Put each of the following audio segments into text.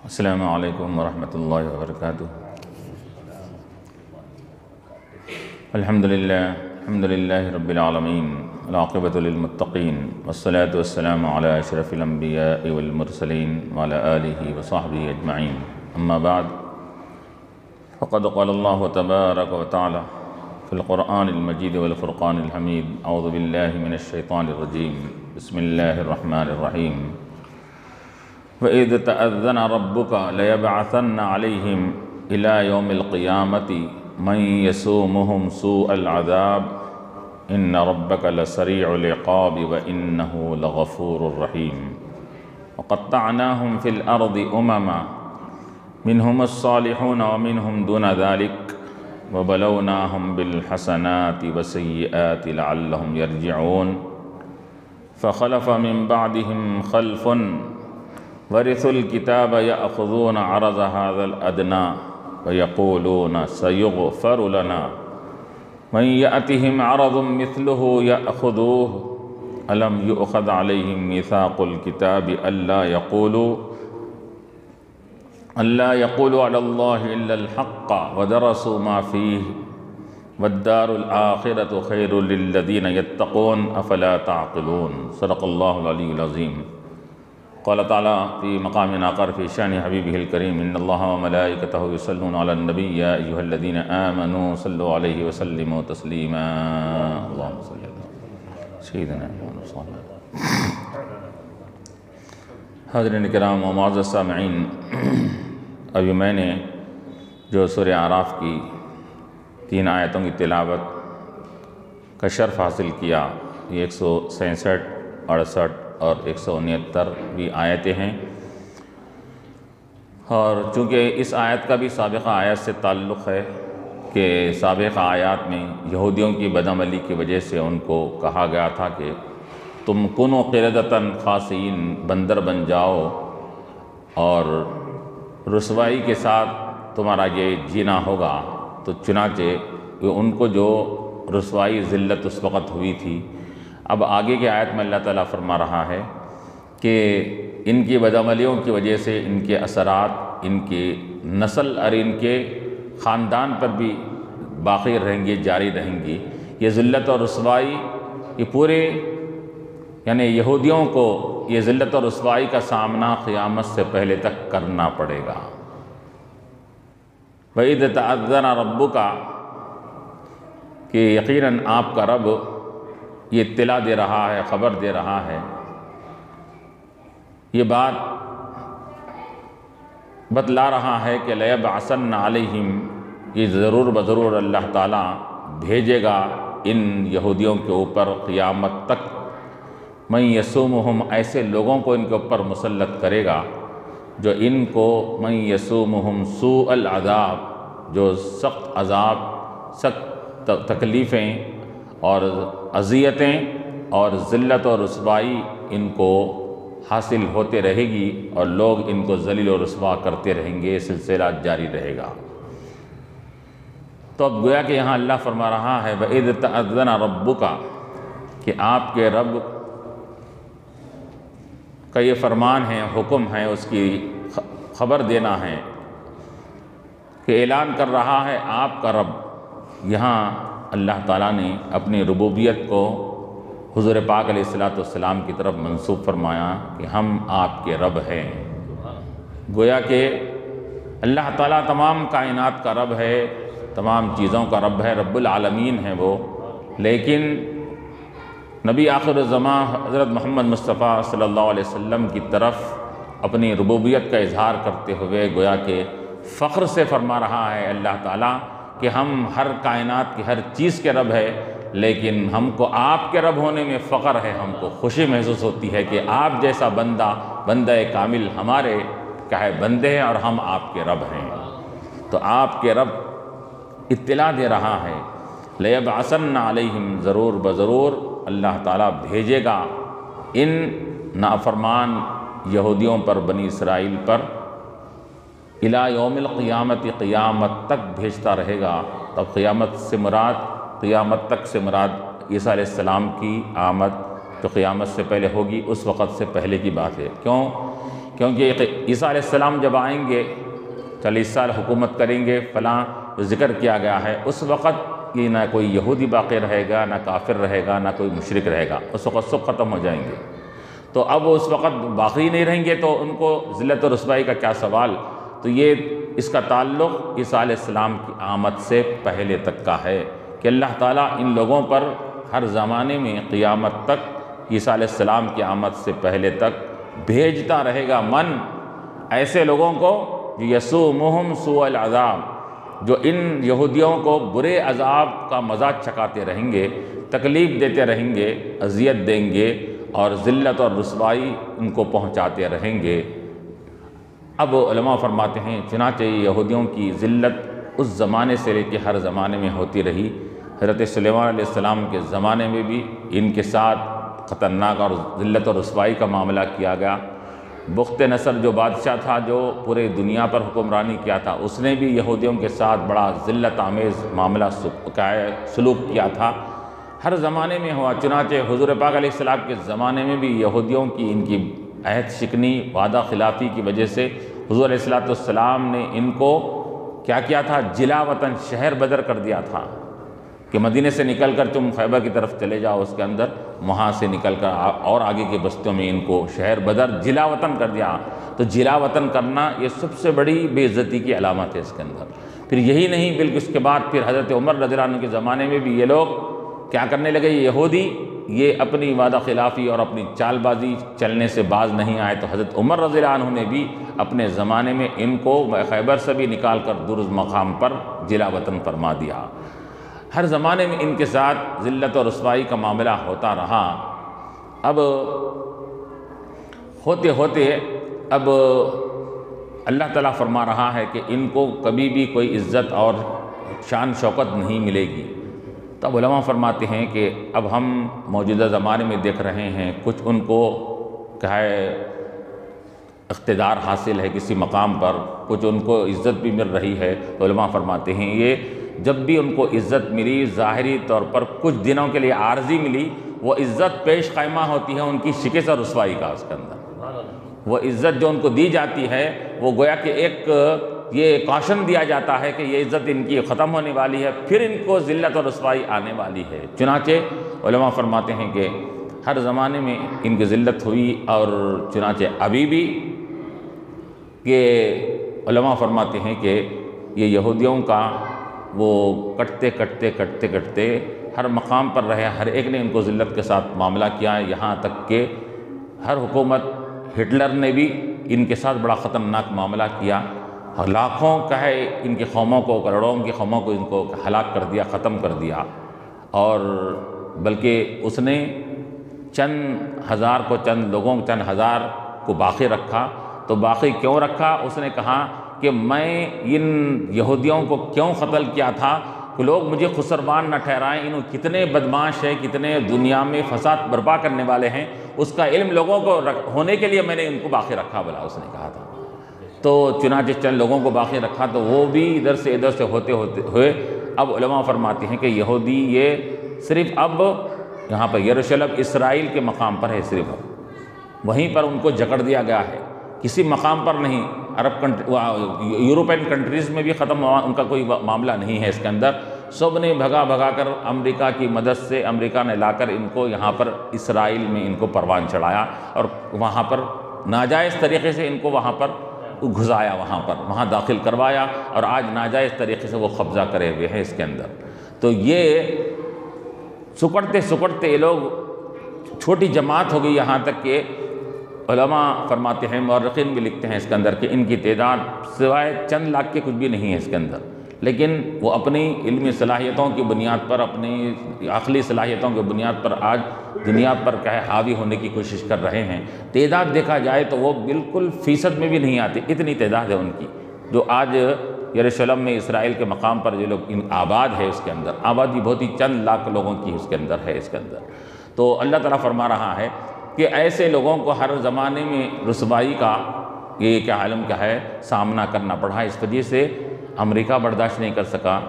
السلام علیکم ورحمۃ اللہ وبرکاتہ۔ الحمدللہ رب العالمین، والعاقبۃ للمتقین، والصلاة والسلام علی اشرف الانبیاء والمرسلین وعلی آلہ وصحبہ اجمعین، اما بعد فقد قال اللہ تبارک وتعالی فی القرآن المجید والفرقان الحمید، اعوذ باللہ من الشیطان الرجیم، بسم اللہ الرحمن الرحیم۔ وَإِذْ تَأَذَّنَ رَبُّكَ لَيَبْعَثَنَّ عَلَيْهِمْ إِلَى يَوْمِ الْقِيَامَةِ مَنْ يَسُومُهُمْ سُوءَ الْعَذَابِ إِنَّ رَبَّكَ لَسَرِيعُ الْعِقَابِ وَإِنَّهُ لَغَفُورٌ رَحِيمٌ وَقَطَّعْنَاهُمْ فِي الْأَرْضِ أُمَمًا مِنْهُمُ الصَّالِحُونَ وَمِنْهُمْ دُونَ ذَلِكَ وَبَلَوْنَاهُمْ بِالْحَسَنَاتِ وَالسَّيِّئَاتِ لَعَلَّهُمْ يَرْجِعُونَ فَخَلَفَ مِنْ بَعْدِهِمْ خَلْفٌ وَرِثُوا الْكِتَابَ يَأْخُذُونَ عَرَضَ هَذَا الْأَدْنَى وَيَقُولُونَ سَيُغْفَرُ لَنَا مَنْ يَأْتِهِمْ عَرَضٌ مِثْلُهُ يَأْخُذُوهُ أَلَمْ يُؤْخَذْ عَلَيْهِمْ مِيثَاقُ الْكِتَابِ أَلَّا يَقُولُوا عَلَى اللَّهِ إِلَّا الْحَقَّ وَدَرَسُوا مَا فِيهِ وَالدَّارُ الْآخِرَةُ خَيْرٌ لِلَّذِينَ يَتَّقُونَ أَفَلَا تَعْقِلُونَ صدق اللہ العلی العظیم۔ قال تعالیٰ فی مقام آخر فی شان حبیبہ الکریم، ان اللہ وملائکتہ یصلون علی النبی یا ایہا الذین آمنوا صلوا علیہ وسلموا تسلیما، اللہم صلی علی سیدنا محمد صلی اللہ علیہ وسلم۔ حاضرین کرام و معزز سامعین، ابھی میں نے جو سورہ اعراف کی 3 آیتوں کی تلاوت کا شرف حاصل کیا، یہ 167، 68 اور 169 آیتیں ہیں، اور چونکہ اس آیت کا بھی سابقہ آیت سے تعلق ہے کہ سابقہ آیات میں یہودیوں کی بدعملی کی وجہ سے ان کو کہا گیا تھا کہ تم کنوا قردۃ خاسئین، بندر بن جاؤ، اور رسوائی کے ساتھ تمہارا یہ جینا ہوگا۔ تو چنانچہ ان کو جو رسوائی ذلت اس وقت ہوئی تھی، اب آگے کی آیت میں اللہ تعالیٰ فرما رہا ہے کہ ان کی بدعملیوں کی وجہ سے ان کے اثرات ان کی نسل اور ان کے خاندان پر بھی باقی رہیں گی، جاری رہیں گی۔ یہ ذلت اور رسوائی یہ پورے یعنی یہودیوں کو یہ ذلت اور رسوائی کا سامنا قیامت سے پہلے تک کرنا پڑے گا۔ وَإِذْ تَأَذَّنَ رَبُّكَ، کہ یقیناً آپ کا رب یہ اطلاع دے رہا ہے، خبر دے رہا ہے، یہ بات بتلا رہا ہے کہ لَيَبْعَثَنَّ عَلَيْهِمْ، یہ ضرور بضرور اللہ تعالیٰ بھیجے گا ان یہودیوں کے اوپر قیامت تک، مَنْ يَسُومُهُمْ، ایسے لوگوں کو ان کے اوپر مسلط کرے گا جو ان کو مَنْ يَسُومُهُمْ سُوءَ الْعَذَابِ، جو سخت عذاب، سخت تکلیفیں اور اذیتیں اور ذلت اور رسوائی ان کو حاصل ہوتے رہے گی، اور لوگ ان کو ذلیل و رسوا کرتے رہیں گے، یہ سلسلہ جاری رہے گا۔ تو اب گویا کہ یہاں اللہ فرما رہا ہے وَإِذْ تَأَذَّنَ رَبُّكَ، کہ آپ کے رب کا یہ فرمان ہے، حکم ہے، اس کی خبر دینا ہے، کہ اعلان کر رہا ہے آپ کا رب۔ یہاں اللہ تعالیٰ نے اپنی ربوبیت کو حضور پاک علیہ السلام کی طرف منسوب فرمایا کہ ہم آپ کے رب ہیں۔ گویا کہ اللہ تعالیٰ تمام کائنات کا رب ہے، تمام چیزوں کا رب ہے، رب العالمین ہے وہ، لیکن نبی آخر الزمان حضرت محمد مصطفیٰ صلی اللہ علیہ وسلم کی طرف اپنی ربوبیت کا اظہار کرتے ہوئے گویا کہ فخر سے فرما رہا ہے اللہ تعالیٰ کہ ہم ہر کائنات کی ہر چیز کے رب ہے، لیکن ہم کو آپ کے رب ہونے میں فخر ہے، ہم کو خوشی محسوس ہوتی ہے کہ آپ جیسا بندہ کامل ہمارے کیا ہے بندے ہیں، اور ہم آپ کے رب ہیں۔ تو آپ کے رب اطلاع دے رہا ہے لَيَبْعَثَنَّ عَلَيْهِمْ، ضرور بضرور اللہ تعالیٰ بھیجے گا ان نافرمان یہودیوں پر، بنی اسرائیل پر، اِلیٰ یوم القیامت، قیامت تک بھیجتا رہے گا۔ تب قیامت تک سے مراد عیسیٰ علیہ السلام کی آمد جو قیامت سے پہلے ہوگی، اس وقت سے پہلے کی بات ہے۔ کیوں کیونکہ عیسیٰ علیہ السلام جب آئیں گے 40 سال حکومت کریں گے فلاں جو ذکر کیا گیا ہے، اس وقت یہ نہ کوئی یہودی باقی رہے گا، نہ کافر رہے گا، نہ کوئی مشرک رہے گا، اس وقت سب ختم ہو جائیں گے۔ تو اب اس وقت باقی نہیں رہیں گے تو ان کو ذلت و رسوائی کا کیا سوال؟ تو یہ اس کا تعلق عیسیٰ علیہ السلام کی آمد سے پہلے تک کا ہے کہ اللہ تعالیٰ ان لوگوں پر ہر زمانے میں قیامت تک عیسیٰ علیہ السلام کی آمد سے پہلے تک بھیجتا رہے گا من ایسے لوگوں کو یسومہم سوء العذاب، جو ان یہودیوں کو برے عذاب کا مزہ چکھاتے رہیں گے، تکلیف دیتے رہیں گے، اذیت دیں گے اور ذلت اور رسوائی ان کو پہنچاتے رہیں گے۔ اب علماء فرماتے ہیں چنانچہ یہودیوں کی ذلت اس زمانے سے لے کے ہر زمانے میں ہوتی رہی۔ حضرت سلیمان علیہ السلام کے زمانے میں بھی ان کے ساتھ خطرناک اور ذلت اور رسوائی کا معاملہ کیا گیا۔ بخت نصر جو بادشاہ تھا جو پورے دنیا پر حکمرانی کیا تھا، اس نے بھی یہودیوں کے ساتھ بڑا ذلت آمیز معاملہ سلوک کیا تھا۔ ہر زمانے میں ہوا، چنانچہ حضور پاک علیہ السلام کے زمانے میں بھی یہودیوں کی ان کی عہد شکنی، وعدہ خلافی کی وجہ سے حضور علیہ السلام نے ان کو کیا کیا تھا؟ جلا وطن شہر بدر کر دیا تھا کہ مدینے سے نکل کر تم خیبر کی طرف چلے جاؤ، اس کے اندر وہاں سے نکل کر اور آگے کے بستیوں میں ان کو شہر بدر جلا وطن کر دیا۔ تو جلا وطن کرنا یہ سب سے بڑی بے عزتی کی علامت ہے اس کے اندر۔ پھر یہی نہیں بلکہ اس کے بعد پھر حضرت عمر رضی اللہ عنہ کے زمانے میں بھی یہ لوگ کیا کرنے لگے، یہ یہودی یہ اپنی وعدہ خلافی اور اپنی چال بازی چلنے سے باز نہیں آئے، تو حضرت عمر رضی اللہ عنہ نے بھی اپنے زمانے میں ان کو خیبر سے بھی نکال کر دور مقام پر جلا وطن فرما دیا۔ ہر زمانے میں ان کے ساتھ ذلت و رسوائی کا معاملہ ہوتا رہا۔ اب ہوتے ہوتے اب اللہ تعالیٰ فرما رہا ہے کہ ان کو کبھی بھی کوئی عزت اور شان شوکت نہیں ملے گی۔ تب علماء فرماتے ہیں کہ اب ہم موجودہ زمانے میں دیکھ رہے ہیں کچھ ان کو کیا ہے اقتدار حاصل ہے کسی مقام پر، کچھ ان کو عزت بھی مل رہی ہے، تو علماء فرماتے ہیں یہ جب بھی ان کو عزت ملی ظاہری طور پر کچھ دنوں کے لیے عارضی ملی، وہ عزت پیش قائمہ ہوتی ہے ان کی شکست اور رسوائی کا۔ اس کے اندر وہ عزت جو ان کو دی جاتی ہے وہ گویا کہ ایک یہ کاشن دیا جاتا ہے کہ یہ عزت ان کی ختم ہونے والی ہے، پھر ان کو ذلت اور رسوائی آنے والی ہے۔ چنانچہ علماء فرماتے ہیں کہ ہر زمانے میں ان کی ذلت ہوئی، اور چنانچہ ابھی بھی کہ علماء فرماتے ہیں کہ یہ یہودیوں کا وہ کٹتے ہر مقام پر رہے، ہر ایک نے ان کو ذلت کے ساتھ معاملہ کیا، یہاں تک کہ ہر حکومت ہٹلر نے بھی ان کے ساتھ بڑا خطرناک معاملہ کیا، لاکھوں کا ہے ان کی قوموں کو، کروڑوں کی قوموں کو ان کو ہلاک کر دیا، ختم کر دیا، اور بلکہ اس نے چند ہزار کو باقی رکھا۔ تو باقی کیوں رکھا؟ اس نے کہا کہ میں ان یہودیوں کو کیوں قتل کیا تھا کہ لوگ مجھے خسروان نہ ٹھہرائیں، انہوں کتنے بدمعاش ہیں، کتنے دنیا میں فساد برپا کرنے والے ہیں، اس کا علم لوگوں کو ہونے کے لیے میں نے ان کو باقی رکھا بلا، اس نے کہا تھا۔ تو چنانچہ چند لوگوں کو باقی رکھا، تو وہ بھی ادھر سے ہوتے ہوئے اب علماء فرماتے ہیں کہ یہودی یہ صرف اب یہاں پر یروشلم اسرائیل کے مقام پر ہے، صرف اب وہیں پر ان کو جکڑ دیا گیا ہے، کسی مقام پر نہیں۔ یورپین کنٹریز میں بھی ختم ہوا، ان کا کوئی معاملہ نہیں ہے اس کے اندر، سب نے بھگا کر امریکہ کی مدد سے امریکہ نے لا کر ان کو یہاں پر اسرائیل میں ان کو پروان چڑھایا، اور وہاں پر ناجائز طریقے سے ان کو وہاں پر گھسایا، وہاں داخل کروایا، اور آج ناجائز طریقے سے وہ قبضہ کرے ہوئے ہیں اس کے اندر۔ تو یہ سکڑتے یہ لوگ چھوٹی جماعت ہو گئی، یہاں تک کہ علماء فرماتے ہیں، مورخین بھی لکھتے ہیں اس کے اندر کہ ان کی تعداد سوائے چند لاکھ کے کچھ بھی نہیں ہے اس کے اندر، لیکن وہ اپنی علمی صلاحیتوں کی بنیاد پر، اپنی عقلی صلاحیتوں کی بنیاد پر آج دنیا پر حاوی ہونے کی کوشش کر رہے ہیں۔ تعداد دیکھا جائے تو وہ بالکل فیصد میں بھی نہیں آتی، اتنی تعداد ہے ان کی، جو آج یروشلم میں اسرائیل کے مقام پر جو لوگ آباد ہے، اس کے اندر آبادی بہت ہی چند لاکھ لوگوں کی اس کے اندر ہے اس کے اندر۔ تو اللہ تعالیٰ فرما رہا ہے کہ ایسے لوگوں کو ہر زمانے میں رسوائی کا یہ کیا عالم کیا ہے سامنا کرنا پڑا۔ اس وجہ سے امریکہ برداشت نہیں کر سکا،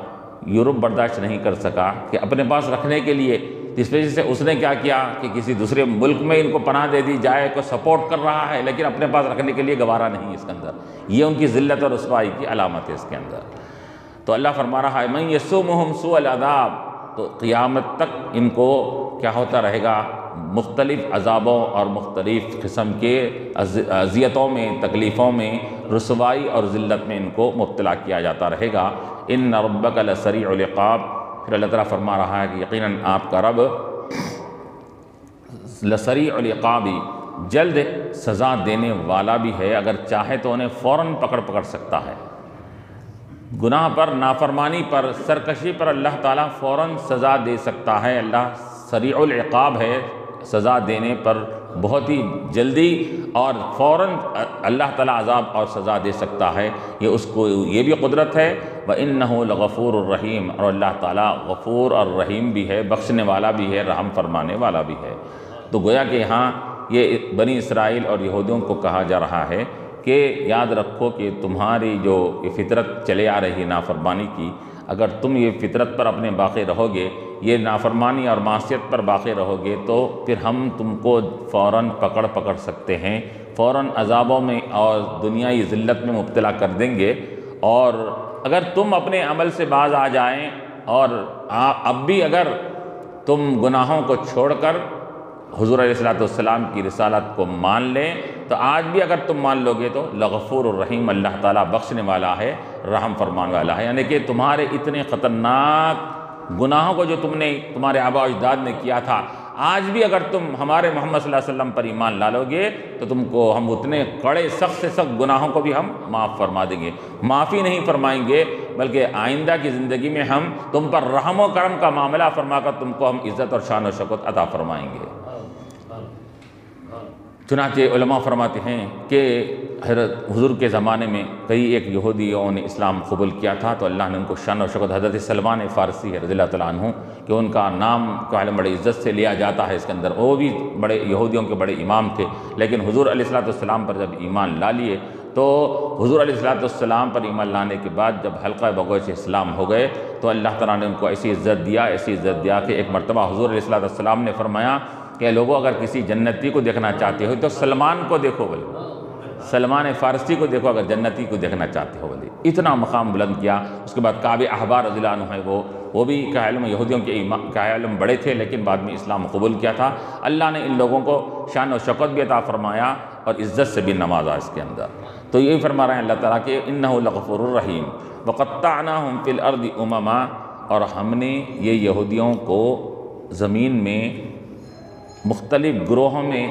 یورپ برداشت نہیں کر سکا کہ اپنے پاس رکھنے کے لیے اس وجہ سے اس نے کیا کیا کہ کسی دوسرے ملک میں ان کو پناہ دے دی جائے، کو سپورٹ کر رہا ہے لیکن اپنے پاس رکھنے کے لیے گوارا نہیں اس کے اندر۔ یہ ان کی ذلت اور رسوائی کی علامت ہے اس کے اندر۔ تو اللہ فرما رہا ہے من یسومہم سوء العذاب، تو قیامت تک ان کو کیا ہوتا رہے گا، مختلف عذابوں اور مختلف قسم کے اذیتوں میں، تکلیفوں میں، رسوائی اور ذلت میں ان کو مبتلا کیا جاتا رہے گا۔ ان ربک لسریع العقاب، پھر اللہ تعالیٰ فرما رہا ہے کہ یقیناً آپ کا رب لسریع العقاب، جلد سزا دینے والا بھی ہے، اگر چاہے تو انہیں فوراً پکڑ سکتا ہے۔ گناہ پر، نافرمانی پر، سرکشی پر اللہ تعالیٰ فوراً سزا دے سکتا ہے۔ اللہ سریع العقاب ہے، سزا دینے پر بہت ہی جلدی اور فوراً اللہ تعالیٰ عذاب اور سزا دے سکتا ہے، یہ اس کو یہ بھی قدرت ہے۔ وَإِنَّهُ لَغَفُورٌ الرحیم، اور اللہ تعالیٰ غفور اور رحیم بھی ہے، بخشنے والا بھی ہے، رحم فرمانے والا بھی ہے۔ تو گویا کہ یہاں یہ بنی اسرائیل اور یہودیوں کو کہا جا رہا ہے کہ یاد رکھو کہ تمہاری جو یہ فطرت چلے آ رہی نافرمانی کی، اگر تم یہ فطرت پر اپنے باقی رہو گے، یہ نافرمانی اور معصیت پر باقی رہو گے، تو پھر ہم تم کو فوراً پکڑ سکتے ہیں، فوراً عذابوں میں اور دنیائی ذلت میں مبتلا کر دیں گے۔ اور اگر تم اپنے عمل سے باز آ جائیں اور اب بھی اگر تم گناہوں کو چھوڑ کر حضور علیہ السلام کی رسالت کو مان لیں، تو آج بھی اگر تم مان لو گے تو لغفور الرحیم، اللہ تعالیٰ بخشنے والا ہے، رحم فرمان والا ہے۔ یعنی کہ تمہارے اتنے خطرناک گناہوں کو جو تم نے، تمہارے آباء و اجداد نے کیا تھا، آج بھی اگر تم ہمارے محمد صلی اللہ علیہ وسلم پر ایمان لا لو گے تو تم کو ہم اتنے کڑے سخت سے سخت گناہوں کو بھی ہم معاف فرما دیں گے۔ معافی نہیں فرمائیں گے بلکہ آئندہ کی زندگی میں ہم تم پر رحم و کرم کا معاملہ فرما کر تم کو ہم عزت اور شان و شوکت عطا فرمائیں گے۔ چنانچہ علماء فرماتے ہیں کہ حضرت حضور کے زمانے میں کئی ایک یہودیوں نے اسلام قبول کیا تھا، تو اللہ نے ان کو شان و شوکت، حضرت سلمان فارسی رضی اللہ تعالیٰ عنہ کہ ان کا نام کو عالم بڑی عزت سے لیا جاتا ہے اس کے اندر، وہ بھی بڑے یہودیوں کے بڑے امام تھے، لیکن حضور علیہ السلام پر جب ایمان لا لیے تو حضور علیہ السلام پر ایمان لانے کے بعد جب حلقہ بگوش اسلام ہو گئے تو اللہ تعالیٰ نے ان کو ایسی عزت دیا کہ ایک مرتبہ حضور علیہ السلام نے فرمایا کہ لوگوں اگر کسی جنتی کو دیکھنا چاہتے ہو تو سلمان کو دیکھو بولے، سلمان فارسی کو دیکھو اگر جنتی کو دیکھنا چاہتے ہو بولے، اتنا مقام بلند کیا۔ اس کے بعد کعب احبار رضی اللہ عنہ ہے، وہ بھی کا علم یہودیوں کے کا علم بڑے تھے لیکن بعد میں اسلام قبول کیا تھا۔ اللہ نے ان لوگوں کو شان و شوکت بھی عطا فرمایا اور عزت سے بھی نوازا اس کے اندر۔ تو یہی فرما رہے ہیں اللہ تعالیٰ کہ انہ لغفور الرحیم وقطعناہم فی الارض امما، اور ہم نے یہ یہودیوں کو زمین میں مختلف گروہوں میں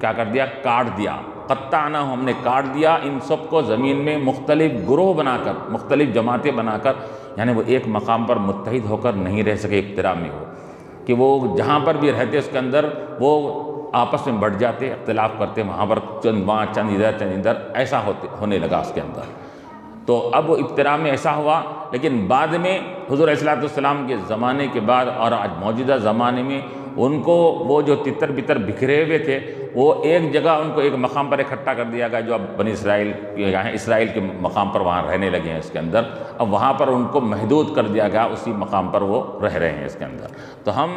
کیا کر دیا، کاٹ دیا۔ قطعناہم، ہم نے کاٹ دیا ان سب کو زمین میں مختلف گروہ بنا کر، مختلف جماعتیں بنا کر، یعنی وہ ایک مقام پر متحد ہو کر نہیں رہ سکے اقتدار میں ہو، کہ وہ جہاں پر بھی رہتے اس کے اندر وہ آپس میں بڑھ جاتے، اختلاف کرتے، وہاں پر چند وہاں چند ادھر ایسا ہونے لگا اس کے اندر۔ تو اب وہ ابتدا میں ایسا ہوا، لیکن بعد میں حضور علیہ السلام کے زمانے کے بعد اور آج موجودہ زمانے میں ان کو وہ جو تتر بتر بکھرے ہوئے تھے وہ ایک جگہ ان کو ایک مقام پر اکٹھا کر دیا گیا، جو اب بنی اسرائیل اسرائیل کے مقام پر وہاں رہنے لگے ہیں اس کے اندر۔ اب وہاں پر ان کو محدود کر دیا گیا، اسی مقام پر وہ رہ رہے ہیں اس کے اندر۔ تو ہم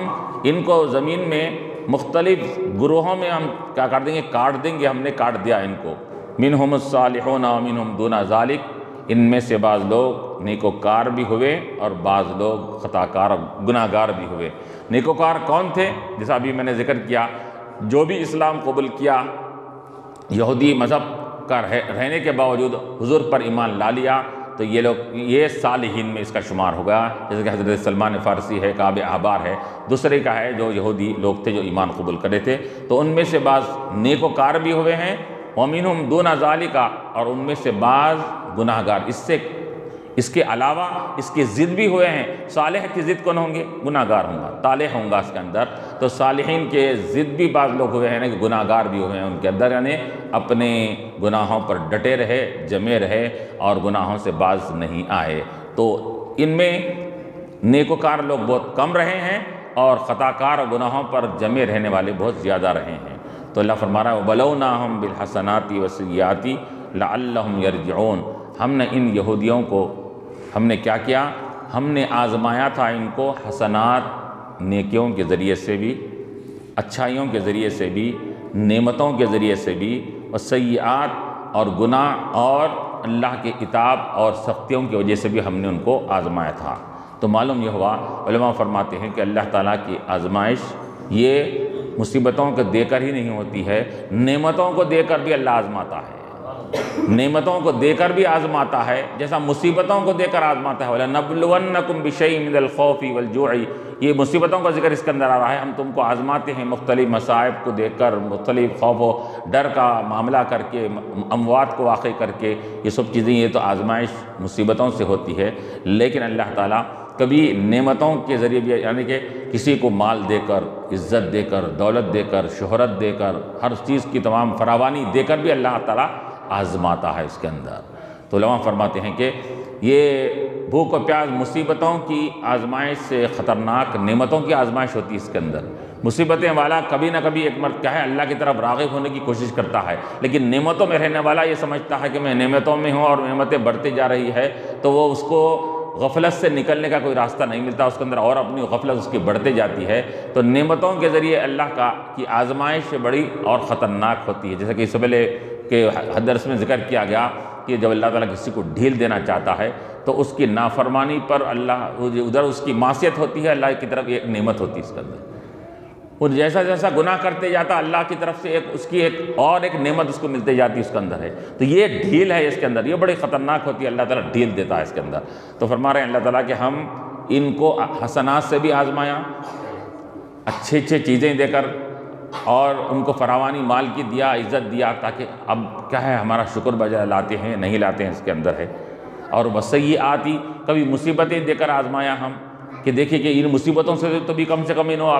ان کو زمین میں مختلف گروہوں میں ہم کیا کر دیں گے، کاٹ دیں گے، ہم نے کاٹ دیا ان کو۔ منہم الصالحون ومنہم دون ذالک، ان میں سے بعض لوگ نیکوکار بھی ہوئے اور بعض لوگ خطاکار گناہ گار بھی ہوئے۔ نیکوکار کون تھے؟ جیسا ابھی میں نے ذکر کیا، جو بھی اسلام قبول کیا، یہودی مذہب کا رہنے کے باوجود حضور پر ایمان لا لیا، تو یہ لوگ یہ صالحین میں اس کا شمار ہوگا، جیسے کہ حضرت سلمان فارسی ہے، کعب احبار ہے، دوسرے کا ہے جو یہودی لوگ تھے جو ایمان قبول کرے تھے، تو ان میں سے بعض نیکوکار بھی ہوئے ہیں، وَمِنْهُمْ دُونَ ذَلِكَ، اور ان میں سے بعض گناہ گار، اس کے علاوہ اس کی ضد بھی ہوئے ہیں۔ صالح کی ضد کون ہوں گے؟ گناہ گار ہوں گا، طالح ہوں گا اس کے اندر۔ تو صالحین کے ضد بھی بعض لوگ ہوئے ہیں کہ گناہ گار بھی ہوئے ہیں ان کے اندر، یعنی اپنے گناہوں پر ڈٹے رہے، جمے رہے اور گناہوں سے باز نہیں آئے۔ تو ان میں نیکوکار لوگ بہت کم رہے ہیں اور خطاکار گناہوں پر جمے رہنے والے بہت زیادہ رہے ہیں۔ تو اللہ فرما رہا ہے وَبَلَوْنَاهُمْ بِالْحَسَنَاتِ وَالسَّيِّئَاتِ لَعَلَّهُمْ يَرْجِعُونَ، ہم نے ان یہودیوں کو ہم نے کیا کیا، ہم نے آزمایا تھا ان کو حسنات نیکیوں کے ذریعے سے بھی، اچھائیوں کے ذریعے سے بھی، نعمتوں کے ذریعے سے بھی، اور سیئات اور گناہ اور اللہ کے عتاب اور سختیوں کی وجہ سے بھی ہم نے ان کو آزمایا تھا۔ تو معلوم یہ ہوا، علماء فرماتے ہیں کہ اللہ تعالیٰ کی آزمائش یہ مصیبتوں کو دے کر ہی نہیں ہوتی ہے، نعمتوں کو دے کر بھی اللہ آزماتا ہے، نعمتوں کو دے کر بھی آزماتا ہے، جیسا مصیبتوں کو دے کر آزماتا ہے۔ وَلَنَبْلُوَنَّكُمْ بِشَيْءٍ مِّنَ الْخَوْفِ وَالْجُوعِ، یہ مصیبتوں کا ذکر اس کے اندر آ رہا ہے، ہم تم کو آزماتے ہیں مختلف مصائب کو دیکھ کر، مختلف خوف و ڈر کا معاملہ کر کے، اموات کو واقع کر کے، یہ سب چیزیں یہ تو آزمائش مصیبتوں سے ہوتی ہے۔ لیکن اللہ تعالیٰ کبھی نعمتوں کے ذریعے بھی، یعنی کہ کسی کو مال دے کر، عزت دے کر، دولت دے کر، شہرت دے کر، ہر چیز کی تمام فراوانی دے کر بھی اللہ تعالیٰ آزماتا ہے اس کے اندر۔ تو علماء فرماتے ہیں کہ یہ بھوک و پیاس مصیبتوں کی آزمائش سے خطرناک نعمتوں کی آزمائش ہوتی ہے اس کے اندر۔ مصیبتیں والا کبھی نہ کبھی ایک مرتبہ ہے اللہ کی طرف راغب ہونے کی کوشش کرتا ہے، لیکن نعمتوں میں رہنے والا یہ سمجھتا ہے کہ میں نعمتوں میں ہوں اور نعمتیں بڑھتی جا رہی ہے، تو وہ اس کو غفلت سے نکلنے کا کوئی راستہ نہیں ملتا، اس کے اندر اور اپنی غفلت اس کی بڑھتے جاتی ہے۔ تو نعمتوں کے ذریعے اللہ کی آزمائش بڑی اور خطرناک ہوتی ہے، جیسا کہ اس سے پہلے کہ درس میں ذکر کیا گیا کہ جب اللہ تعالیٰ کسی کو ڈھیل دینا چاہتا ہے تو اس کی نافرمانی پر اللہ ادھر اس کی معصیت ہوتی ہے، اللہ کی طرف ایک نعمت ہوتی ہے اس کے اندر، اور جیسا جیسا گناہ کرتے جاتا اللہ کی طرف سے اس کی ایک نعمت اس کو ملتے جاتی اس کے اندر ہے۔ تو یہ ڈھیل ہے اس کے اندر، یہ بڑی خطرناک ہوتی ہے، اللہ تعالیٰ ڈھیل دیتا ہے اس کے اندر۔ تو فرما رہے ہیں اللہ تعالیٰ کہ ہم ان کو حسنات سے بھی آزمایا، اچھے اچھے چیزیں دے کر، اور ان کو فراوانی مال کی دیا، عزت دیا، تاکہ اب کیا ہے ہمارا شکر بجا لاتے ہیں نہیں لاتے ہیں اس کے اندر ہے۔ اور وسیئاتی، کبھی مصیبتیں دے کر آزمایا ہم، کہ دیکھیں کہ ان مصیبتوں سے تو بھی کم سے کم انہوں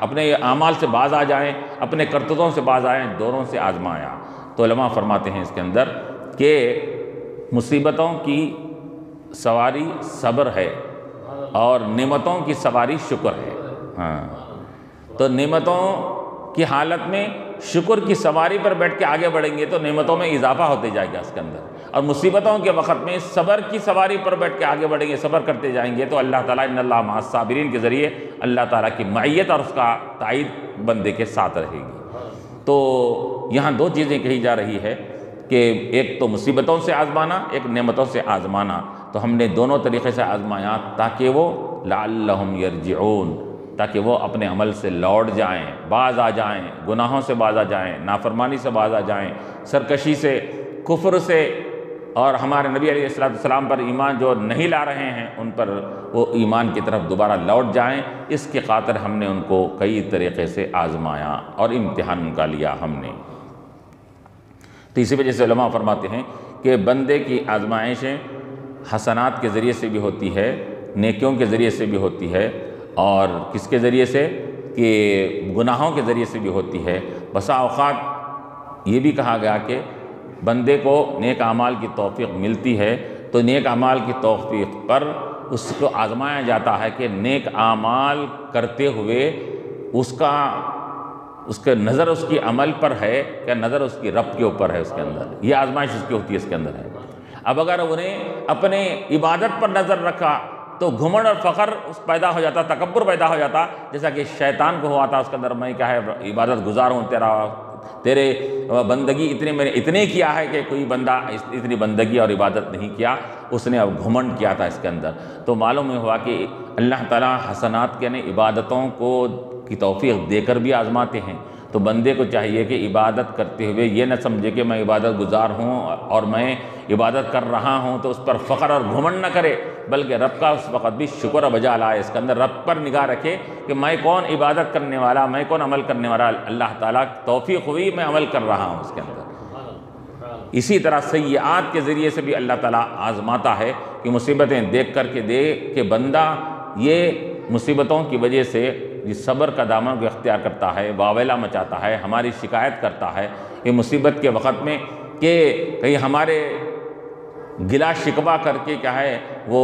اپنے اعمال سے باز آ جائیں، اپنے کرتوتوں سے باز آئیں، دونوں سے آزمایا۔ تو علماء فرماتے ہیں اس کے اندر کہ مصیبتوں کی سواری صبر ہے اور نعمتوں کی سواری شکر ہے۔ ہاں، تو نعمتوں کی حالت میں شکر کی سواری پر بیٹھ کے آگے بڑھیں گے تو نعمتوں میں اضافہ ہوتے جائے گا اس کے اندر، اور مصیبتوں کے وقت میں صبر کی سواری پر بیٹھ کے آگے بڑھیں گے، صبر کرتے جائیں گے تو اللہ تعالیٰ ان اللہ مع الصابرین کے ذریعے اللہ تعالیٰ کی معیت اور اس کا تائید بندے کے ساتھ رہے گی۔ تو یہاں دو چیزیں کہی جا رہی ہے کہ ایک تو مصیبتوں سے آزمانا، ایک نعمتوں سے آزمانا۔ تو ہم نے دونوں طریقے سے آزمایا تاکہ وہ لعلہم یرجعون، تاکہ وہ اپنے عمل سے لوٹ جائیں، باز آ جائیں، گناہوں سے باز آ جائیں، نافرمانی سے باز آ جائیں، سرکشی سے، کفر سے، اور ہمارے نبی علیہ السلام پر ایمان جو نہیں لا رہے ہیں ان پر وہ ایمان کی طرف دوبارہ لوٹ جائیں۔ اس کی خاطر ہم نے ان کو کئی طریقے سے آزمایا اور امتحان ان کا لیا ہم نے۔ تو اسی وجہ سے علماء فرماتے ہیں کہ بندے کی آزمائشیں حسنات کے ذریعے سے بھی ہوتی ہے، نیکیوں کے ذریعے سے بھی ہوتی ہے، اور کس کے ذریعے سے کہ گناہوں کے ذریعے سے بھی ہوتی ہے۔ بسا اوقات یہ بھی کہا گیا کہ بندے کو نیک اعمال کی توفیق ملتی ہے تو نیک اعمال کی توفیق پر اس کو آزمایا جاتا ہے کہ نیک اعمال کرتے ہوئے اس کا نظر اس کی عمل پر ہے کیا نظر اس کی رب کے اوپر ہے، اس کے اندر یہ آزمائش اس کی ہوتی ہے اس کے اندر ہے۔ اب اگر انہیں اپنے عبادت پر نظر رکھا تو گھمنڈ اور فخر پیدا ہو جاتا، تکبر پیدا ہو جاتا، جیسا کہ شیطان کو ہوا تھا اس کے اندر، میں کیا ہے عبادت گزار ہوں، تیرے بندگی میں نے اتنے کیا ہے کہ کوئی بندہ اتنی بندگی اور عبادت نہیں کیا، اس نے اب گھمنڈ کیا تھا اس کے اندر۔ تو معلوم ہوا کہ اللہ تعالیٰ حسنات کے یعنی عبادتوں کی توفیق دے کر بھی آزماتے ہیں۔ تو بندے کو چاہیے کہ عبادت کرتے ہوئے یہ نہ سمجھے کہ میں عبادت گزار ہوں اور میں عبادت کر رہا ہوں تو اس پر فخر اور گھمنڈ نہ کرے، بلکہ رب کا اس وقت بھی شکر بجا لائے، اس کے اندر رب پر نگاہ رکھے کہ میں کون عبادت کرنے والا، میں کون عمل کرنے والا، اللہ تعالیٰ توفیق ہوئی میں عمل کر رہا ہوں اس کے اندر۔ اسی طرح سیئات کے ذریعے سے بھی اللہ تعالیٰ آزماتا ہے کہ مصیبتیں دیکھ کر کے دے کہ بندہ یہ مصیبتوں کی وجہ سے جس صبر کا دامن کو اختیار کرتا ہے، واویلا مچاتا ہے، ہماری شکایت کرتا ہے، یہ مصیبت کے وقت میں کہ کہیں ہمارے گلا شکوہ کر کے کیا ہے وہ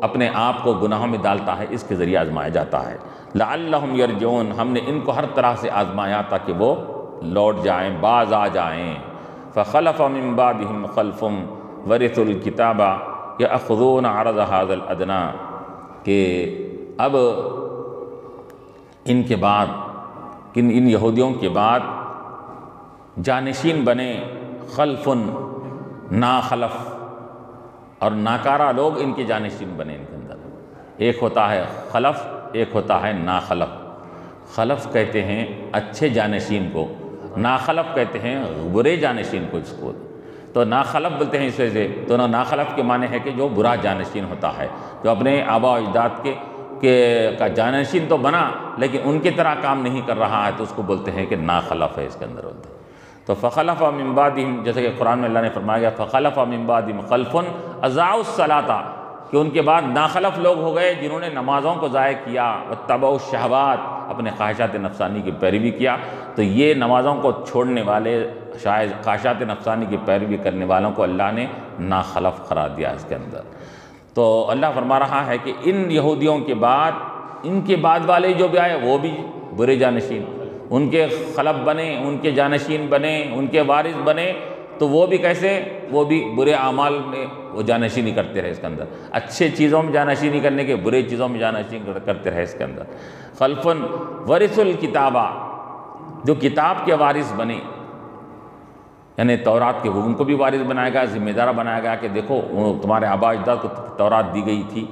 اپنے آپ کو گناہوں میں ڈالتا ہے، اس کے ذریعے آزمایا جاتا ہے۔ لعلہم یرجعون، ہم نے ان کو ہر طرح سے آزمایا تاکہ وہ لوٹ جائیں، باز آ جائیں۔ فخلف من بعدہم خلف ورثوا الکتاب یأخذون عرض ھذا الادنی، کہ اب ان کے بعد ان یہودیوں کے بعد جانشین بنے خلف ناخلف، اور ناکارہ لوگ ان کے جانشین بنے ان کے اندر۔ ایک ہوتا ہے خلف، ایک ہوتا ہے ناخلف۔ خلف کہتے ہیں اچھے جانشین کو، ناخلف کہتے ہیں برے جانشین کو اس کو۔ تو ناخلف بولتے ہیں اس وجہ سے، تو ناخلف کے معنی ہے کہ جو برا جانشین ہوتا ہے، جو اپنے آباء و اجداد کا جانشین تو بنا لیکن ان کی طرح کام نہیں کر رہا ہے، تو اس کو بولتے ہیں کہ ناخلف ہے اس کے اندر ہوتے ہیں۔ تو فخلف من بعدہم، جیسے کہ قرآن میں اللہ نے فرمایا گیا فخلف من بعدہم خلف اضاعوا الصلاۃ، کہ ان کے بعد ناخلف لوگ ہو گئے جنہوں نے نمازوں کو ضائع کیا، واتبعوا الشہوات، اپنے خواہشات نفسانی کی پیروی کیا۔ تو یہ نمازوں کو چھوڑنے والے، شاید خواہشات نفسانی کی پیروی کرنے والوں کو اللہ نے ناخلف قرار دیا اس کے اندر۔ تو اللہ فرما رہا ہے کہ ان یہودیوں کے بعد، ان کے بعد والے جو بھی آئے وہ بھی برے جانشین، ان کے خلف بنے، ان کے جانشین بنے، ان کے وارث بنے، تو وہ بھی کیسے؟ وہ بھی برے اعمال میں وہ جانشینی کرتے رہے اس کے اندر، اچھے چیزوں میں جانشینی کرنے کے، برے چیزوں میں جانشینی کرتے رہے اس کے اندر۔ خلفن ورث الکتابہ، جو کتاب کے وارث بنے، یعنی تورات کے ان کو بھی وارث بنایا گیا، ذمہ دار بنایا گیا کہ دیکھو تمہارے آباء اجداد کو تورات دی گئی تھی،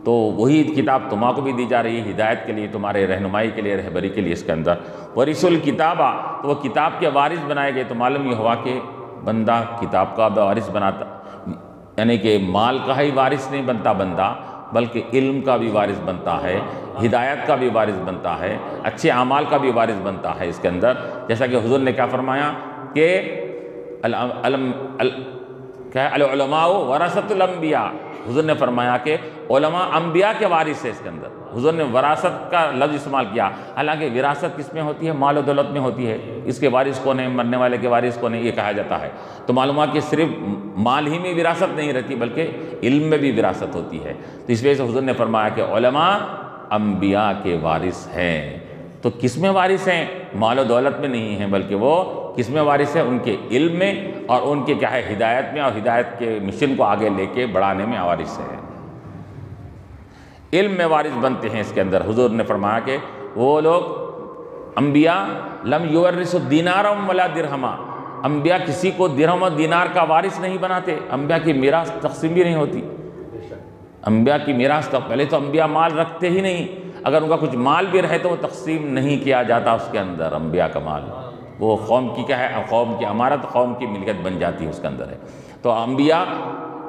تو وہی کتاب تمہارے کو بھی دی جا رہی ہے ہدایت کے لیے، تمہارے رہنمائی کے لیے، رہبری کے لیے اس کے اندر۔ ورث الکتابہ، تو وہ کتاب کے وارث بنائے گئے۔ تو معلوم یہ ہوا کہ بندہ کتاب کا وارث بناتا، یعنی کہ مال کا ہی وارث نہیں بنتا بندہ، بلکہ علم کا بھی وارث بنتا ہے، ہدایت کا بھی وارث بنتا ہے، اچھے اعمال کا بھی وارث بنتا ہے اس کے اندر۔ جیسا کہ حضور نے کیا فرمایا کہ العلماء ورثۃ الانبیاء، حضور نے فرمایا کہ علماء انبیاء کے وارث ہے اس کے اندر۔ حضور نے وراثت کا لفظ استعمال کیا، حالانکہ وراثت کس میں ہوتی ہے؟ مال و دولت میں ہوتی ہے۔ اس کے وارث کون ہے؟ مرنے والے کے وارث کون ہے؟ یہ کہا جاتا ہے۔ تو معلوم ہوا کہ صرف مال ہی میں وراثت نہیں رہتی، بلکہ علم میں بھی وراثت ہوتی ہے۔ تو اس وجہ سے حضور نے فرمایا کہ علماء انبیاء کے وارث ہیں۔ تو کس میں وارث ہیں؟ مال و دولت میں نہیں ہیں، بلکہ وہ کس میں وارث ہیں؟ ان کے علم میں، اور ان کے کیا ہے ہدایت میں، اور ہدایت کے مشن کو آگے لے کے بڑھانے میں وارث ہیں۔ علم میں وارث بنتے ہیں اس کے اندر۔ حضور نے فرمایا کہ وہ لوگ انبیاء لم یورثوا دینارا ولا درہما، انبیاء کسی کو درہم و دینار کا وارث نہیں بناتے، انبیاء کی میراث تقسیم بھی نہیں ہوتی۔ انبیاء کی میراث پہلے تو انبیاء مال رکھتے ہی نہیں، اگر ان کا کچھ مال بھی رہے تو وہ تقسیم نہیں کیا جاتا اس کے اندر۔ انبیاء کا مال وہ قوم کی کیا ہے؟ قوم کی امارت، قوم کی ملکیت بن جاتی ہے اس کے اندر ہے۔ تو انبیاء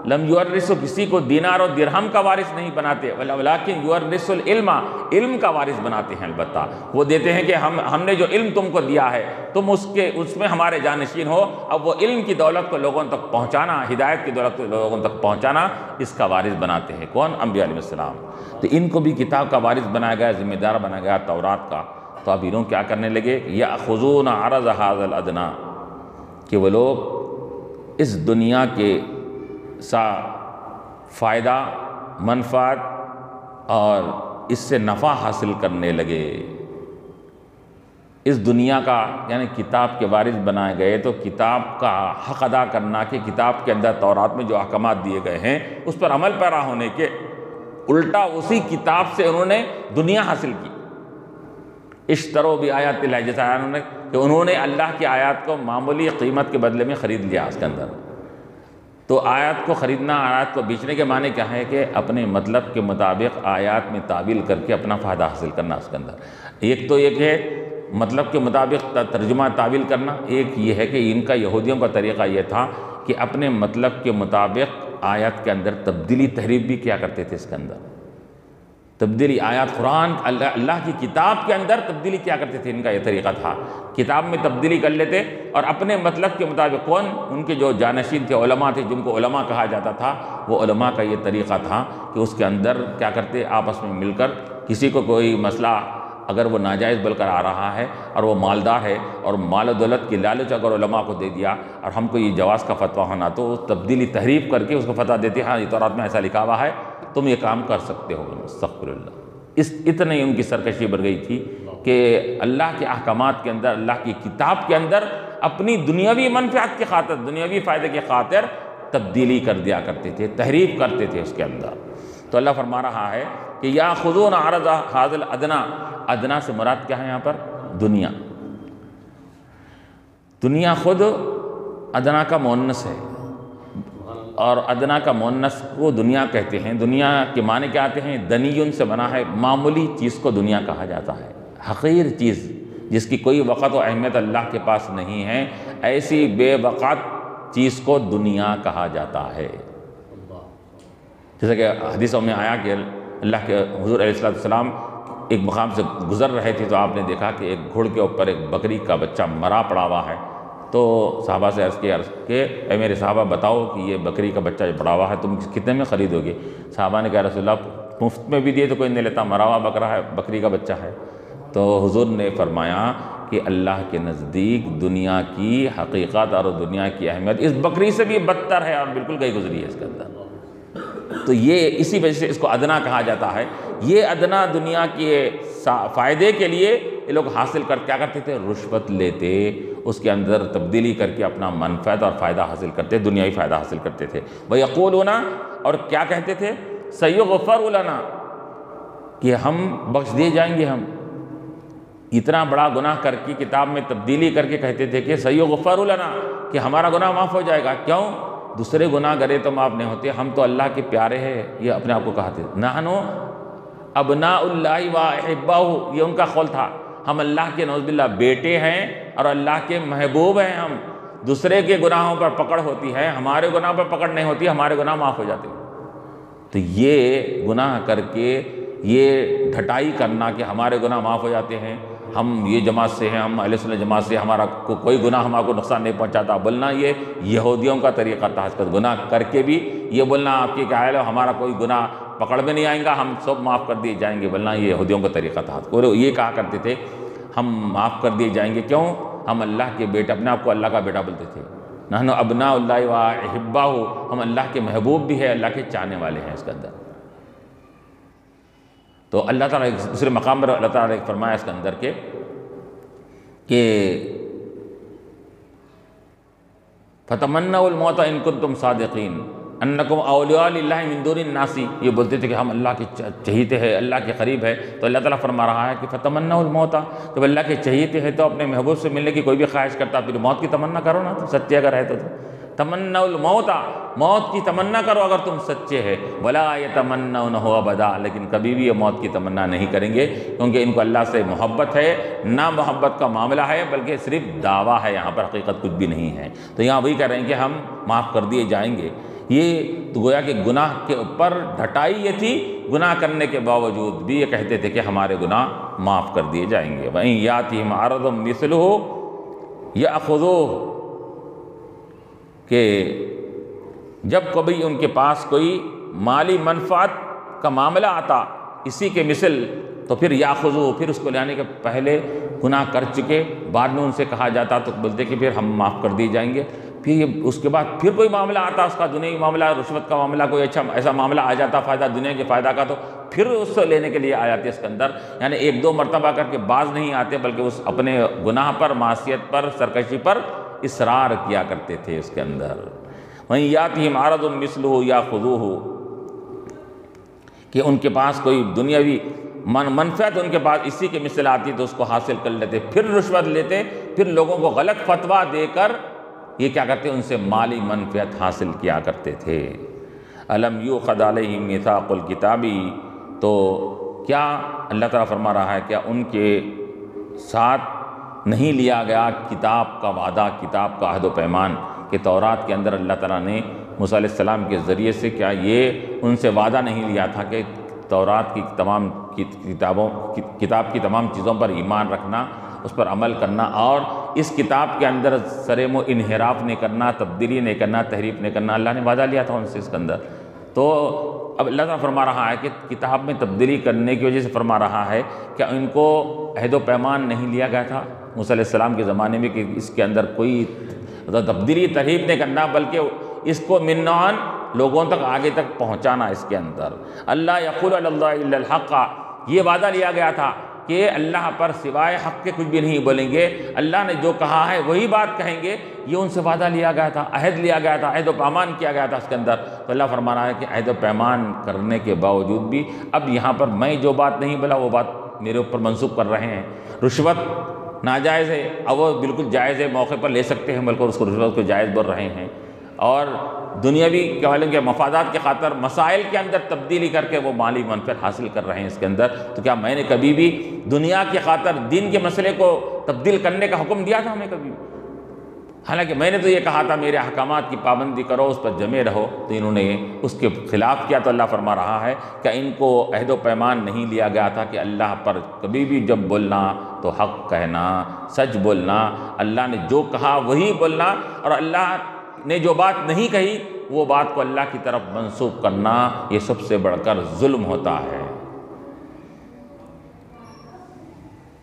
لم یورثوا، کسی کو دینار و درہم کا وارث نہیں بناتے، ولیکن یورثوا العلم، علم کا وارث بناتے ہیں۔ البتہ وہ دیتے ہیں کہ ہم نے جو علم تم کو دیا ہے، تم اس میں ہمارے جانشین ہو۔ اب وہ علم کی دولت کو لوگوں تک پہنچانا، ہدایت کی دولت کو لوگوں تک پہنچانا، اس کا وارث بناتے ہیں کون؟ انبیاء علیہ السلام۔ تو ان کو بھی کتاب کا وارث بنایا گیا، ذمہ دار بنایا گیا تورات کا۔ تو اب انہوں کیا کرنے لگے؟ یأخذون عرض ھذا الادنی، کہ وہ لوگ اس دنیا کے فائدہ، منفعت اور اس سے نفع حاصل کرنے لگے۔ اس دنیا کا، یعنی کتاب کے وارث بنائے گئے تو کتاب کا حق ادا کرنا، کہ کتاب کے اندر تورات میں جو احکامات دیے گئے ہیں اس پر عمل پیرا ہونے کے الٹا اسی کتاب سے انہوں نے دنیا حاصل کی۔ اشتروا بآیات اللہ، جیسا انہوں نے اللہ کی آیات کو معمولی قیمت کے بدلے میں خرید لیا اس کے اندر۔ تو آیات کو خریدنا، آیات کو بیچنے کے معنی کیا ہے؟ کہ اپنے مطلب کے مطابق آیات میں تعویل کر کے اپنا فائدہ حاصل کرنا اس کے اندر۔ ایک تو ایک ہے مطلب کے مطابق ترجمہ تعویل کرنا، ایک یہ ہے کہ ان کا یہودیوں کا طریقہ یہ تھا کہ اپنے مطلب کے مطابق آیات کے اندر تبدیلی تحریف بھی کیا کرتے تھے اس کے اندر۔ تبدیلی آیات قرآن اللہ کی کتاب کے اندر تبدیلی کیا کرتے تھے، ان کا یہ طریقہ تھا۔ کتاب میں تبدیلی کر لیتے اور اپنے مطلب کے مطابق، کون؟ ان کے جو جانشین تھے، علماء تھے، جن کو علماء کہا جاتا تھا، وہ علماء کا یہ طریقہ تھا کہ اس کے اندر کیا کرتے؟ آپس میں مل کر کسی کو کوئی مسئلہ اگر وہ ناجائز بل کر آ رہا ہے اور وہ مالدار ہے اور مال و دولت کی لالچ اگر علماء کو دے دیا اور ہم کو یہ جواز کا فتویٰ ہونا، تو وہ تبدیلی تحریف کر کے اس کو فتویٰ دیتے، ہاں یہ تورات میں ایسا لکھا ہوا ہے، تم یہ کام کر سکتے ہو۔ استغفر اللہ۔ اتنی ان کی سرکشی بڑھ گئی تھی کہ اللہ کے احکامات کے اندر، اللہ کی کتاب کے اندر اپنی دنیاوی منفعت کی خاطر، دنیاوی فائدے کی خاطر تبدیلی کر دیا کرتے تھے، تحریف کرتے تھے اس کے اندر۔ تو اللہ فرما رہا ہے کہ یاخذون عرض ھذا الادنی، ادنا سے مراد کیا ہے یہاں پر؟ دنیا۔ دنیا خود ادنا کا مؤنث ہے، اور ادنا کا مؤنث کو دنیا کہتے ہیں۔ دنیا کے معنی کیا آتے ہیں؟ دنیون سے بنا ہے، معمولی چیز کو دنیا کہا جاتا ہے، حقیر چیز جس کی کوئی وقت و اہمیت اللہ کے پاس نہیں ہے، ایسی بے وقت چیز کو دنیا کہا جاتا ہے۔ جیسا کہ حدیثوں میں آیا کہ اللہ کے حضور علیہ السلام ایک مقام سے گزر رہے تھے تو آپ نے دیکھا کہ ایک گھوڑ کے اوپر ایک بکری کا بچہ مرا پڑا ہوا ہے، تو صحابہ سے عرض کہ اے میرے صحابہ بتاؤ کہ یہ بکری کا بچہ جو پڑا ہوا ہے تم کتنے میں خریدو گے؟ صحابہ نے کہا رسول اللہ مفت میں بھی دیے تو کوئی نہیں لیتا، مرا ہوا بکرا ہے، بکری کا بچہ ہے۔ تو حضور نے فرمایا کہ اللہ کے نزدیک دنیا کی حقیقت اور دنیا کی اہمیت اس بکری سے بھی بدتر ہے اور بالکل گئی گزری ہے اس کے اندر۔ تو یہ اسی وجہ سے اس کو ادنا کہا جاتا ہے۔ یہ ادنا دنیا کے فائدے کے لیے یہ لوگ حاصل کیا کرتے تھے؟ رشوت لیتے، اس کے اندر تبدیلی کر کے اپنا منفعت اور فائدہ حاصل کرتے، دنیاوی فائدہ حاصل کرتے تھے۔ وَيَقُولُونَ، اور کیا کہتے تھے؟ سَيُغْفَرُ لَنَا، کہ ہم بخش دیے جائیں گے۔ ہم اتنا بڑا گناہ کر کے کتاب میں تبدیلی کر کے کہتے تھے کہ سَيُغْفَرُ لَنَا، کہ ہمارا گناہ معاف ہو جائے گا۔ کیوں؟ دوسرے گناہ گرے تو معاف نہیں ہوتے، ہم تو اللہ کے پیارے ہیں، یہ اپنے آپ کو کہتے تھے۔ نحنو ابناء اللہ واحباہ، یہ ان کا قول تھا، ہم اللہ کے نعوذ باللہ بیٹے ہیں اور اللہ کے محبوب ہیں۔ ہم دوسرے کے گناہوں پر پکڑ ہوتی ہے، ہمارے گناہ پر پکڑ نہیں ہوتی، ہمارے گناہ معاف ہو جاتے ہیں۔ تو یہ گناہ کر کے یہ ڈھٹائی کرنا کہ ہمارے گناہ معاف ہو جاتے ہیں، ہم یہ جماعت سے ہیں، ہم اہل سنت جماعت سے، ہمارا کوئی گناہ ہمارے کو نقصان نہیں پہنچاتا، بولنا یہ یہودیوں کا طریقہ تھا۔ گناہ کر کے بھی یہ بولنا آپ کی کیا ہے، ہمارا کوئی گناہ پکڑ میں نہیں آئیں گا، ہم سب معاف کر دیے جائیں گے، بولنا یہ یہودیوں کا طریقہ تھا۔ اور یہ کہا کرتے تھے ہم معاف کر دیے جائیں گے، کیوں؟ ہم اللہ کے بیٹے، اپنے آپ کو اللہ کا بیٹا بولتے تھے۔ نحن ابناء اللہ واحباہ، ہم اللہ کے محبوب بھی ہیں، اللہ کے چاہنے والے ہیں اس کے اندر۔ تو اللہ تعالیٰ دوسرے مقام پر اللہ تعالیٰ نے فرمایا اس کے اندر کہ فتمنوا الموت ان کنتم صادقین انکم اولیاء للہ من دون الناس، یہ بولتے تھے کہ ہم اللہ کے چہیتے ہیں، اللہ کے قریب ہے۔ تو اللہ تعالیٰ فرما رہا ہے کہ فتمنوا الموت، جب اللہ کے چہیتے ہیں تو اپنے محبوب سے ملنے کی کوئی بھی خواہش کرتا، پھر موت کی تمنا کرو نا، تم سچے اگر ہے تو تمنوا الموت، موت کی تمنا کرو اگر تم سچے ہیں۔ ولا یتمنونہ ابدا، لیکن کبھی بھی یہ موت کی تمنا نہیں کریں گے، کیونکہ ان کو اللہ سے محبت ہے، نہ محبت کا معاملہ ہے بلکہ صرف دعویٰ ہے، یہاں پر حقیقت کچھ بھی نہیں ہے۔ تو یہاں وہی کہہ رہے ہیں کہ ہم معاف کر دیے جائیں گے۔ یہ تو گویا کہ گناہ کے اوپر ڈھٹائی یہ تھی، گناہ کرنے کے باوجود بھی یہ کہتے تھے کہ ہمارے گناہ معاف کر دیے جائیں گے۔ وَإِن يَأْتِهِمْ عَرَضٌ مِثْلُهُ يَأْخُذُوهُ، کہ جب کبھی ان کے پاس کوئی مالی منفعت کا معاملہ آتا اسی کے مثل، تو پھر یاخذو، پھر اس کو لانے کے پہلے گناہ کر چکے، بعد میں ان سے کہا جاتا تو بولتے کہ پھر ہم معاف کر دیے جائیں گے۔ پھر اس کے بعد پھر کوئی معاملہ آتا، اس کا دنیاوی معاملہ، رشوت کا معاملہ، کوئی اچھا ایسا معاملہ آ جاتا فائدہ دنیا کے فائدہ کا، تو پھر اس سے لینے کے لیے آ جاتے اس کے اندر۔ یعنی ایک دو مرتبہ کر کے باز نہیں آتے، بلکہ اس اپنے گناہ پر، معصیت پر، سرکشی پر اصرار کیا کرتے تھے اس کے اندر۔ وَإِن يَأْتِهِمْ عَرَضٌ مِثْلُهُ يَأْخُذُوهُ، کہ ان کے پاس کوئی دنیاوی منفعت ان کے پاس اسی کے مثل آتی تو اس کو حاصل کر لیتے، پھر رشوت لیتے، پھر لوگوں کو غلط فتویٰ دے کر یہ کیا کرتے، ان سے مالی منفعت حاصل کیا کرتے تھے۔ أَلَمْ يُؤْخَذْ عَلَيْهِمْ مِيثَاقُ الْكِتَابِ، تو کیا اللہ تعالیٰ فرما رہا ہے کیا ان کے ساتھ نہیں لیا گیا کتاب کا وعدہ، کتاب کا عہد و پیمان، کہ تورات کے اندر اللہ تعالیٰ نے موسیٰ علیہ السلام کے ذریعے سے کیا یہ ان سے وعدہ نہیں لیا تھا کہ تورات کی تمام کتاب کی تمام چیزوں پر ایمان رکھنا، اس پر عمل کرنا، اور اس کتاب کے اندر سرم و انحراف نہیں کرنا، تبدیلی نہیں کرنا، تحریف نہیں کرنا، اللہ نے وعدہ لیا تھا ان سے اس کے اندر۔ تو اب اللہ تعالیٰ فرما رہا ہے کہ کتاب میں تبدیلی کرنے کی وجہ سے فرما رہا ہے کہ ان کو عہد و پیمان نہیں لیا گیا تھا موسیٰ علیہ السلام کے زمانے میں کہ اس کے اندر کوئی تبدیلی تحریف نہیں کرنا، بلکہ اس کو منعان لوگوں تک آگے تک پہنچانا اس کے اندر۔ اللہ یقول علی اللہ الا الحق، یہ وعدہ لیا گیا تھا کہ اللہ پر سوائے حق کے کچھ بھی نہیں بولیں گے، اللہ نے جو کہا ہے وہی بات کہیں گے، یہ ان سے وعدہ لیا گیا تھا، عہد لیا گیا تھا، عہد و پیمان کیا گیا تھا اس کے اندر۔ تو اللہ فرما رہا ہے کہ عہد و پیمان کرنے کے باوجود بھی اب یہاں پر میں جو بات نہیں بولا وہ بات میرے اوپر منسوب کر رہے ہیں۔ رشوت ناجائز ہے، اب وہ بالکل جائز ہے، موقع پر لے سکتے ہیں، بلکہ اس کو رشوت کو جائز بول رہے ہیں، اور دنیاوی کے مفادات کی خاطر مسائل کے اندر تبدیلی کر کے وہ مالی منفعت حاصل کر رہے ہیں اس کے اندر۔ تو کیا میں نے کبھی بھی دنیا کی خاطر دین کے مسئلے کو تبدیل کرنے کا حکم دیا تھا ہمیں کبھی؟ حالانکہ میں نے تو یہ کہا تھا میرے احکامات کی پابندی کرو، اس پر جمے رہو، تو انہوں نے اس کے خلاف کیا۔ تو اللہ فرما رہا ہے کہ ان کو عہد و پیمان نہیں لیا گیا تھا کہ اللہ پر کبھی بھی جب بولنا تو حق کہنا، سچ بولنا، اللہ نے جو کہا وہی بولنا، اور اللہ نے جو بات نہیں کہی وہ بات کو اللہ کی طرف منسوب کرنا، یہ سب سے بڑھ کر ظلم ہوتا ہے۔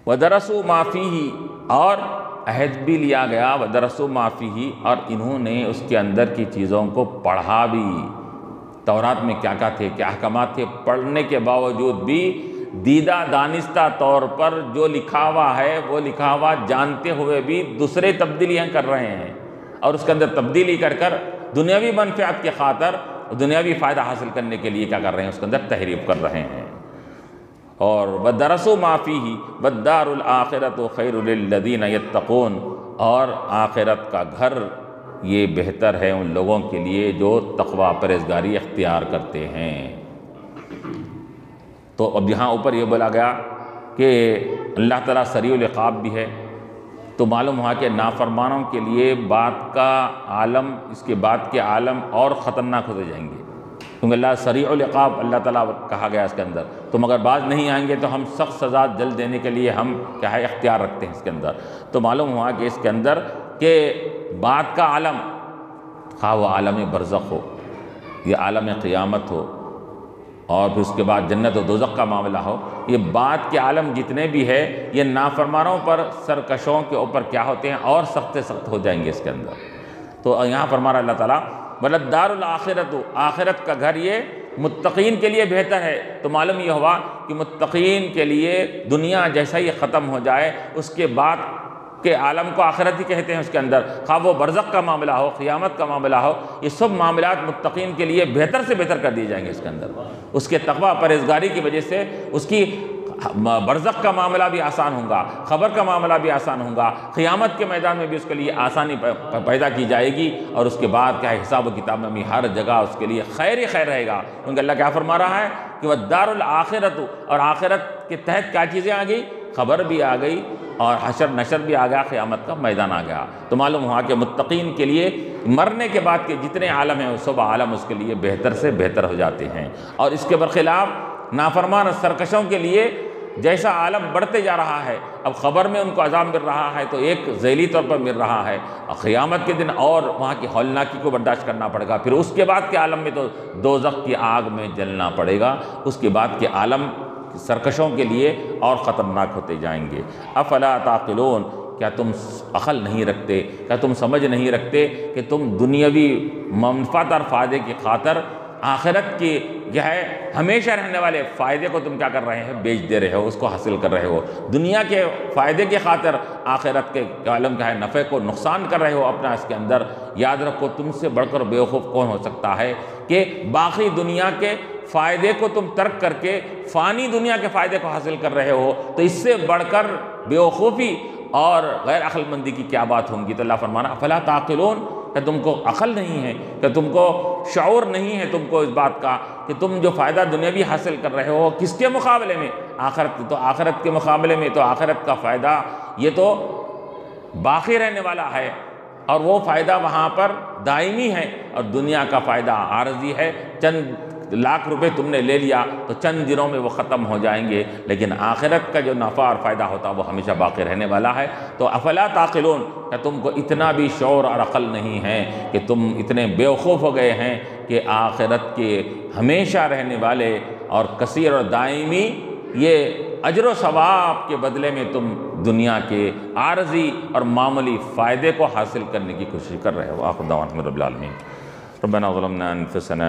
وَدَرَسُوا مَا فِيهِ، اور عہد بھی لیا گیا، وَدَرَسُوا مَا فِيهِ، اور انہوں نے اس کے اندر کی چیزوں کو پڑھا بھی۔ تورات میں کیا کیا تھے، کیا احکامات تھے، پڑھنے کے باوجود بھی دیدہ دانستہ طور پر جو لکھا ہوا ہے وہ لکھا ہوا جانتے ہوئے بھی دوسرے تبدیلیاں کر رہے ہیں، اور اس کے اندر تبدیلی کر کر دنیاوی منفعت کی خاطر، دنیاوی فائدہ حاصل کرنے کے لیے کیا کر رہے ہیں، اس کے اندر تحریف کر رہے ہیں۔ اور وَدَرَسُوا مَا فِيهِ وَالدَّارُ الْآخِرَةُ خَيْرٌ لِلَّذِينَ يَتَّقُونَ، اور آخرت کا گھر یہ بہتر ہے ان لوگوں کے لیے جو تقوی پرہیزگاری اختیار کرتے ہیں۔ تو اب یہاں اوپر یہ بولا گیا کہ اللہ تعالیٰ سریع العقاب بھی ہے، تو معلوم ہوا کہ نافرمانوں کے لیے بات کا عالم، اس کے بعد کے عالم اور خطرناک ہوتے جائیں گے، کیونکہ اللہ سریع العقاب اللہ تعالیٰ کہا گیا اس کے اندر۔ تم اگر باز نہیں آئیں گے تو ہم سخت سزا جلد دینے کے لیے ہم کیا ہے اختیار رکھتے ہیں اس کے اندر۔ تو معلوم ہوا کہ اس کے اندر کہ بات کا عالم، خواہ وہ عالم برزخ ہو، یہ عالم قیامت ہو، اور پھر اس کے بعد جنت و دوزخ کا معاملہ ہو، یہ بات کے عالم جتنے بھی ہے یہ نافرمانوں پر، سرکشوں کے اوپر کیا ہوتے ہیں اور سخت سے سخت ہو جائیں گے اس کے اندر۔ تو یہاں فرما رہا اللہ تعالیٰ وَلَلدَّارُ الْآخِرَةُ، آخرت کا گھر یہ متقین کے لیے بہتر ہے۔ تو معلوم یہ ہوا کہ متقین کے لیے دنیا جیسا ہی ختم ہو جائے اس کے بعد کے عالم کو آخرت ہی کہتے ہیں اس کے اندر، خواہ وہ برزخ کا معاملہ ہو، قیامت کا معاملہ ہو، یہ سب معاملات متقین کے لیے بہتر سے بہتر کر دیے جائیں گے اس کے اندر۔ اس کے تقوی پرہیزگاری کی وجہ سے اس کی برزخ کا معاملہ بھی آسان ہوگا، خبر کا معاملہ بھی آسان ہوگا، قیامت کے میدان میں بھی اس کے لیے آسانی پیدا کی جائے گی، اور اس کے بعد کیا ہے حساب و کتاب میں بھی ہر جگہ اس کے لیے خیر ہی خیر رہے گا، کیونکہ اللہ کیا فرما رہا ہے کہ وَالدَّارُ الْآخِرَةُ، اور آخرت کے تحت کیا چیزیں آ گئی، خبر بھی آ گئی اور حشر نشر بھی آ گیا، قیامت کا میدان آ گیا۔ تو معلوم ہوا کہ متقین کے لیے مرنے کے بعد کے جتنے عالم ہیں وہ سب عالم اس کے لیے بہتر سے بہتر ہو جاتے ہیں، اور اس کے برخلاف نافرمان سرکشوں کے لیے جیسا عالم بڑھتے جا رہا ہے، اب خبر میں ان کو عذاب مل رہا ہے تو ایک ذیلی طور پر مل رہا ہے، اور قیامت کے دن اور وہاں کی ہولناکی کو برداشت کرنا پڑے گا، پھر اس کے بعد کے عالم میں تو دوزخ کی آگ میں جلنا پڑے گا، اس کے بعد کے عالم سرکشوں کے لیے اور خطرناک ہوتے جائیں گے۔ افلا تعقلون، کیا تم عقل نہیں رکھتے، کیا تم سمجھ نہیں رکھتے کہ تم دنیاوی منفعت اور فائدے کی خاطر آخرت کی جو ہے ہمیشہ رہنے والے فائدے کو تم کیا کر رہے ہیں، بیچ دے رہے ہو، اس کو حاصل کر رہے ہو، دنیا کے فائدے کی خاطر آخرت کے عالم کا ہے نفع کو نقصان کر رہے ہو اپنا اس کے اندر۔ یاد رکھو تم سے بڑھ کر بیوقوف کون ہو سکتا ہے کہ باقی دنیا کے فائدے کو تم ترک کر کے فانی دنیا کے فائدے کو حاصل کر رہے ہو، تو اس سے بڑھ کر بیوقوفی اور غیر عقل مندی کی کیا بات ہوں گی۔ تو اللہ فرمانا افلا تعقلون، کہ تم کو عقل نہیں ہے، کہ تم کو شعور نہیں ہے تم کو اس بات کا کہ تم جو فائدہ دنیاوی حاصل کر رہے ہو کس کے مقابلے میں، آخرت، تو آخرت کے مقابلے میں تو آخرت کا فائدہ یہ تو باقی رہنے والا ہے، اور وہ فائدہ وہاں پر دائمی ہے، اور دنیا کا فائدہ عارضی ہے، چند لاکھ روپے تم نے لے لیا تو چند دنوں میں وہ ختم ہو جائیں گے، لیکن آخرت کا جو نفع اور فائدہ ہوتا وہ ہمیشہ باقی رہنے والا ہے۔ تو افلا تعقلون، کہ تم کو اتنا بھی شعور اور عقل نہیں ہے کہ تم اتنے بیوقوف ہو گئے ہیں کہ آخرت کے ہمیشہ رہنے والے اور کثیر اور دائمی یہ اجر و ثواب کے بدلے میں تم دنیا کے عارضی اور معمولی فائدے کو حاصل کرنے کی کوشش کر رہے ہو۔ آخر دعوانا رب العالمین، ربنا ظلمنا انفسنا